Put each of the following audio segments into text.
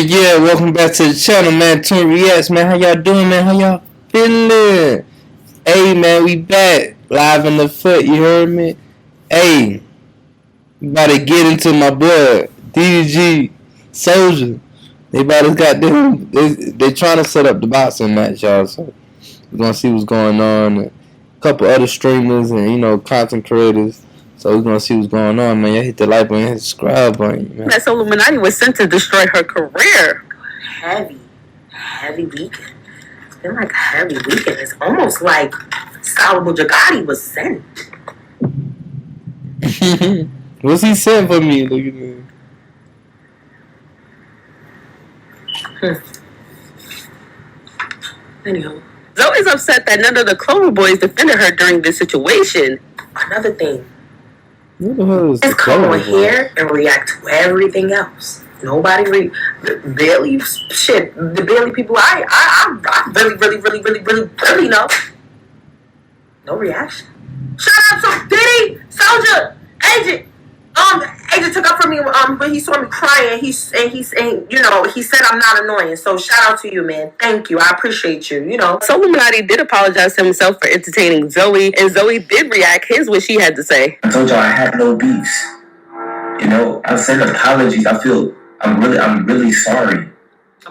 Yeah. Welcome back to the channel, man. Twin Reacts, man. How y'all doing, man? How y'all feeling? Hey, man, we back. Live in the foot, you heard me? Hey, we about to get into my boy, DDG, Soulja. They about to goddamn, they trying to set up the boxing match, y'all. So we're going to see what's going on. A couple other streamers and, content creators. So we're going to see what's going on, man. Y'all hit the like button, hit the subscribe button, man. That Sollumatic was sent to destroy her career. Heavy weekend. It's been like a heavy weekend. It's almost like Sabotage was sent. What's he sent for me? Look at me. Anyhow, Zoe's upset that none of the Clover Boys defended her during this situation. Another thing. What the hell is Just come on here and react to everything else. Nobody the Bailey shit. The Bailey people I really know. No reaction. Shout out to Diddy, Soulja, Agent. Agent took up for me when he saw me crying. He said I'm not annoying. So shout out to you, man. Thank you. I appreciate you. Sollumatic did apologize to himself for entertaining Zoe, and Zoe did react. Here's what she had to say. I told y'all I have no beefs. I send apologies. I'm really sorry.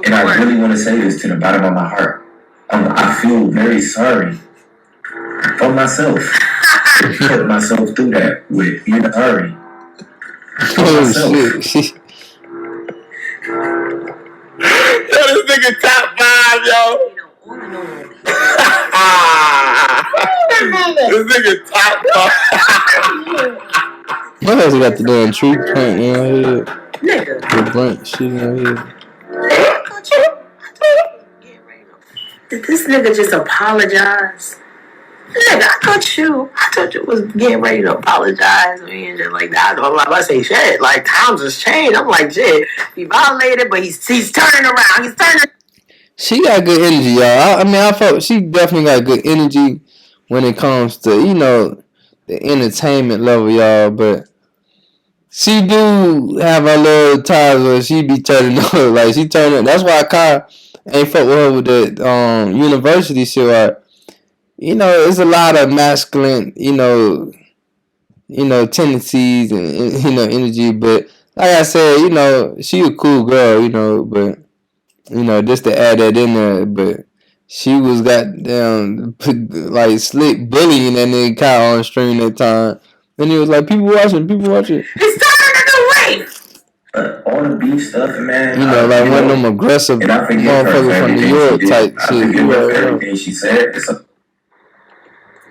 And I really want to say this to the bottom of my heart. I feel very sorry for myself. Put myself through that with sorry. Oh shit. Yo, this nigga top 5, yo. This nigga top 5. What else got the damn tree plant in here? Nigga. The brunt shit in here. Did this nigga just apologize? Nigga, I thought you was getting ready to apologize, man, just like that. I say shit, like times has changed. I'm like, shit, he violated, but he's turning around. He's turning. She got good energy, y'all. I felt she definitely got good energy when it comes to, the entertainment level, y'all. But she do have a little times where she be turning up. Like, she turning. That's why I kind of ain't fuck with her with the university shit, right? It's a lot of masculine, tendencies and, energy. But like I said, she a cool girl, but, just to add that in there. But she was goddamn, like, slick bullying that nigga Kyle on stream that time. And he was like, people watching. He's turning away. All the beef stuff, man. Like one of them aggressive motherfuckers from New York type shit. Everything she said.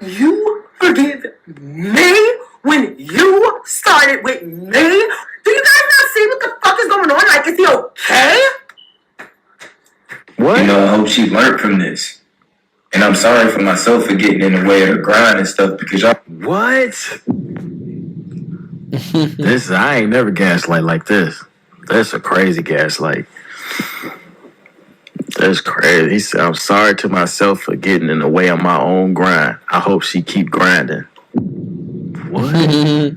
You forgive me when you started with me? Do you guys not see what the fuck is going on? Like, is he okay? What? I hope she learned from this. And I'm sorry for myself for getting in the way of her grind and stuff because y'all. What? I ain't never gaslight like this. That's a crazy gaslight. That's crazy. He said, I'm sorry to myself for getting in the way of my own grind. I hope she keep grinding. What? I'm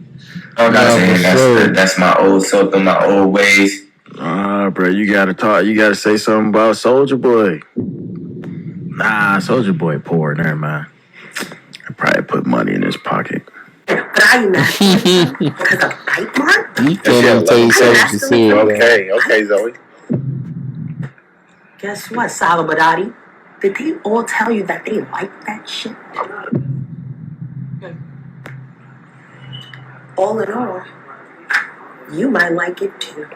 not saying that's my old self and my old ways. Bro, you gotta talk. You gotta say something about Soulja Boy. Nah, Soulja Boy poor. Never mind. I probably put money in his pocket. But are you not because of bite mark? You can't tell you something serious. Okay, Zoe. Guess what, Sabotage? Did they all tell you that they like that shit? All in all, you might like it too.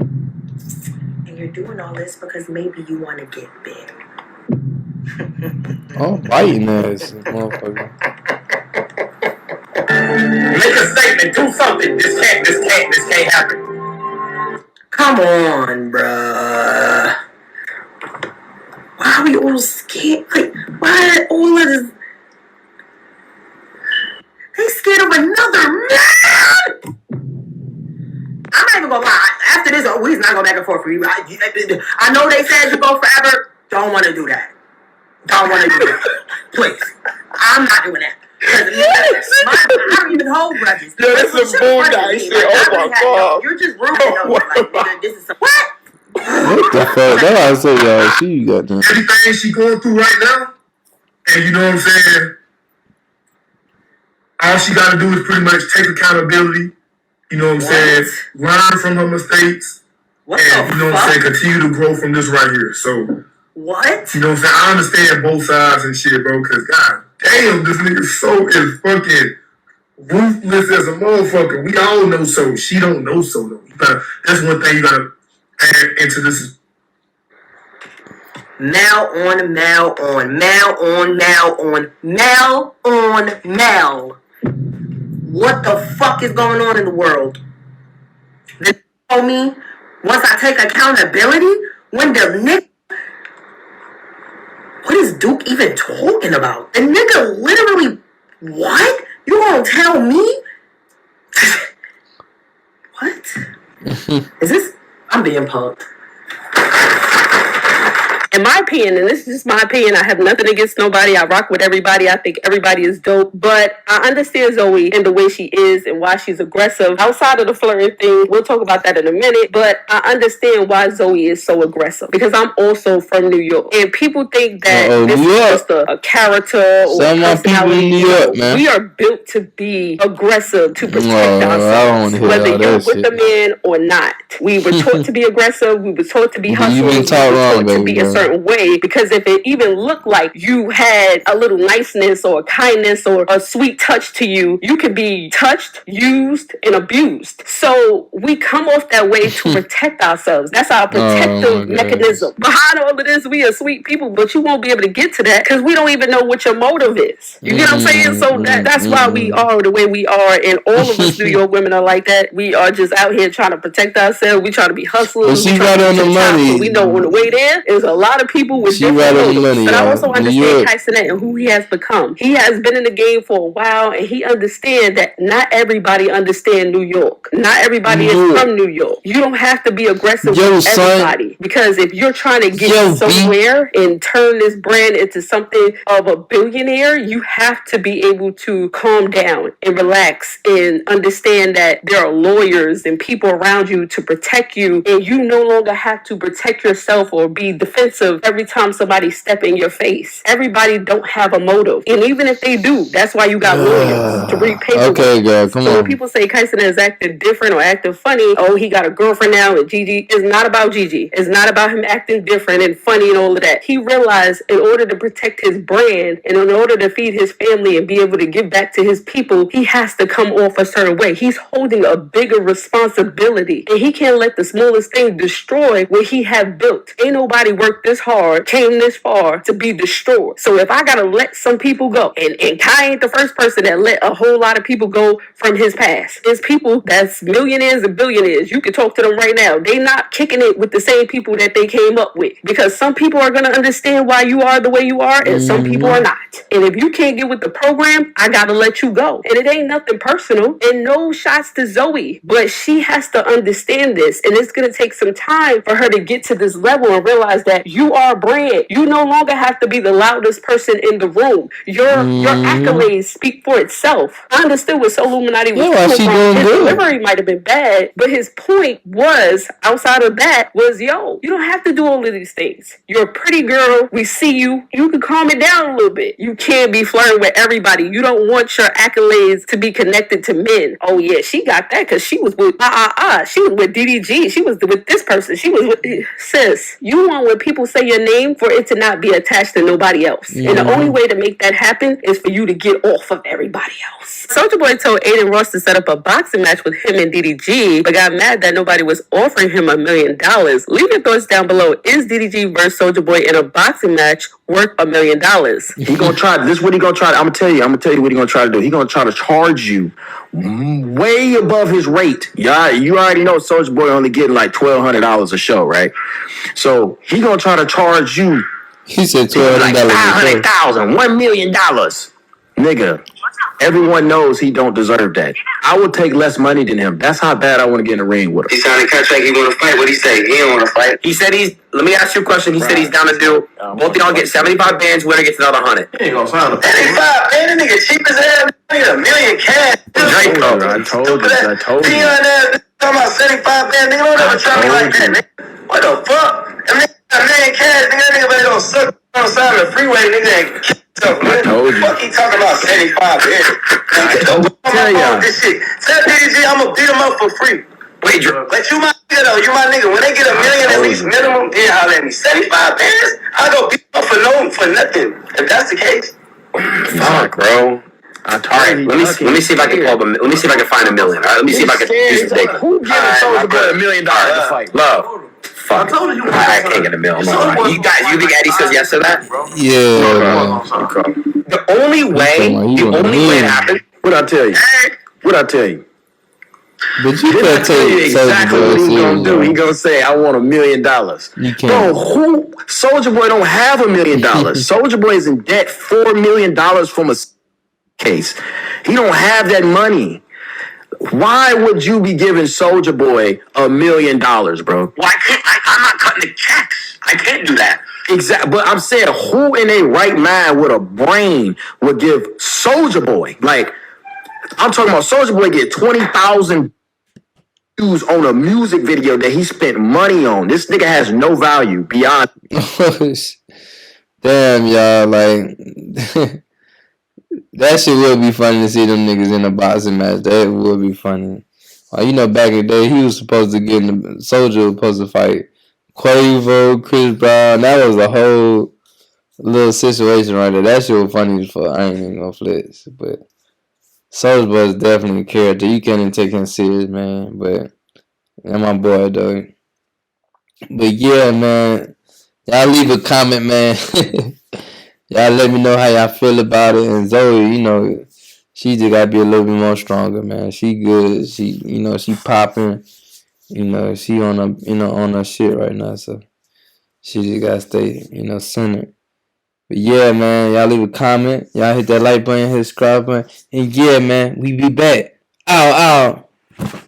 And you're doing all this because maybe you want to get big. Oh, biting ass, motherfucker. Make a statement. Do something. This can't happen. Come on, bruh. Why are we all scared? Like, why are all of this? They scared of another man? I'm not even gonna lie. After this, we's not going back and forth for you. I know they said you go forever. Don't want to do that. Please. I'm not doing that. I don't even hold grudges. Yeah, this is some bullshit. Oh my God. You're just ruining them. Like, this is some... What? What the fuck? That's why I say, y'all, she got them. Everything she going through right now, and you know what I'm saying, all she got to do is pretty much take accountability, you know what I'm saying, learn from her mistakes, and, you know what I'm saying, continue to grow from this right here. So, what? You know what I'm saying? I understand both sides and shit, bro, because god damn, this nigga is fucking ruthless as a motherfucker. We all know so. She don't know so, though. That's one thing you got to add into this. Mal on Mal on Mal on Mal on Mal on Mal. What the fuck is going on in the world? They told me once I take accountability, when the nigga, what is Duke even talking about? The nigga literally, what? You gonna tell me? What? Is this? I'm being punked. In my opinion, and this is just my opinion, I have nothing against nobody. I rock with everybody. I think everybody is dope. But I understand Zoe and the way she is and why she's aggressive. Outside of the flirting thing, we'll talk about that in a minute. But I understand why Zoe is so aggressive. Because I'm also from New York. And people think that this is just a character or a personality. New York, man. We are built to be aggressive to protect ourselves. Whether you're with a man or not. We were taught to be aggressive. We were taught to be hustling. We were taught to be a certain way, because if it even looked like you had a little niceness or a kindness or a sweet touch to you, you could be touched, used, and abused. So we come off that way to protect ourselves. That's our protective mechanism. Behind all of this, we are sweet people, but you won't be able to get to that because we don't even know what your motive is. You get what I'm saying? So that's why we are the way we are, and all of us New York women are like that. We are just out here trying to protect ourselves. We try to be hustlers. She got on the money. We know on the way there is a lot of people with different motives. But I also understand Kyson and who he has become. He has been in the game for a while, and he understands that not everybody understands New York. Not everybody is from New York. You don't have to be aggressive with everybody, because if you're trying to get somewhere and turn this brand into something of a billionaire, you have to be able to calm down and relax and understand that there are lawyers and people around you to protect you, and you no longer have to protect yourself or be defensive every time somebody step in your face. Everybody don't have a motive, and even if they do, that's why you got lawyers to read paperwork. Okay, girl, come on. So when people say Kyson is acting different or acting funny, oh, he got a girlfriend now, and Gigi, it's not about Gigi. It's not about him acting different and funny and all of that. He realized in order to protect his brand and in order to feed his family and be able to give back to his people, he has to come off a certain way. He's holding a bigger responsibility, and he can't let the smallest thing destroy what he have built. Ain't nobody worked this hard, came this far to be destroyed. So if I gotta let some people go, and Kai ain't the first person that let a whole lot of people go from his past. It's people that's millionaires and billionaires. You can talk to them right now. They not kicking it with the same people that they came up with, because some people are gonna understand why you are the way you are, and some people are not. And if you can't get with the program, I gotta let you go. And it ain't nothing personal, and no shots to Zoe, but she has to understand this, and it's gonna take some time for her to get to this level and realize that you are a brand. You no longer have to be the loudest person in the room. Your accolades speak for itself. I understood what Sollumatic was talking about. His delivery might have been bad, but his point was, outside of that, was, yo, you don't have to do all of these things. You're a pretty girl. We see you. You can calm it down a little bit. You can't be flirting with everybody. You don't want your accolades to be connected to men. Oh, yeah, she got that because she was with She was with DDG. She was with this person. She was with... Sis, you want when people say your name for it to not be attached to nobody else. And the only way to make that happen is for you to get off of everybody else. Soulja Boy told Aiden Ross to set up a boxing match with him and DDG, but got mad that nobody was offering him $1 million. Leave your thoughts down below. Is DDG versus Soulja Boy in a boxing match worth $1 million? He gonna try. This is what he gonna try. I'm gonna tell you what he gonna try to do. He gonna try to charge you way above his rate. Yeah, you already know Soulja Boy only getting like $1,200 a show, right? So he gonna try to charge you. He said $1,200. Like $500,000, $1 million, nigga. Everyone knows he don't deserve that. I would take less money than him. That's how bad I want to get in the ring with him. He signed a contract. He want to fight. What he say? He don't want to fight. He said let me ask you a question. He said he's down to do, both of y'all get 75 bands, winner gets another 100. He ain't gonna sign a 75, man. That nigga cheap as hell. Nigga, $1 million cash. I told you. Talking about 75 bands. Nigga, don't ever try me like that, nigga. What the fuck? That man cash, nigga, that nigga better go suck on the side of the freeway, nigga, and kill himself, man. What the fuck he talking about 75 years? Tell y'all. This shit. Tell DDG I'ma beat him up for free. Wait, Drew. But you my nigga though, you my nigga. When they get $1 million at least minimum, then holler at me. 75 bands, I go beat him up for nothing. If that's the case. Fuck, bro. Alright, let me see if I can pull up let me see if I can find $1 million. Alright, let me see if I can do some digging. Who giving Soulja Boy $1 million to fight? Love. Fuck. I can't get $1 million. You think Eddie says yes to that? Yeah. The only way it happened. What'd I tell you? But you can't tell you exactly what he's gonna do. He gonna say, "I want $1 million." You can't. Bro, Soulja Boy don't have $1 million. Soulja Boy is in debt $4 million from a case. He don't have that money. Why would you be giving Soulja Boy $1 million, bro? Well, I'm not cutting the checks. I can't do that. Exactly. But I'm saying, who in their right mind with a brain would give Soulja Boy, like, I'm talking about Soulja Boy get 20,000 views on a music video that he spent money on. This nigga has no value beyond. Damn, y'all, like that shit would be funny to see them niggas in a boxing match. That would be funny. You know, back in the day, he was supposed to get in the Soulja was supposed to fight Quavo, Chris Brown. That was a whole little situation right there. That shit was funny as fuck. I ain't even gonna flex, but Soulja Boy is definitely a character. You can't even take him serious, man. But and my boy though. But yeah, man. Y'all leave a comment, man. Y'all let me know how y'all feel about it. And Zoe, you know, she just gotta be a little bit more stronger, man. She good. She, you know, she popping. You know, she on a, you know, on her shit right now. So she just gotta stay, you know, centered. But yeah, man, y'all leave a comment. Y'all hit that like button, hit the subscribe button. And yeah, man, we be back. Ow, ow.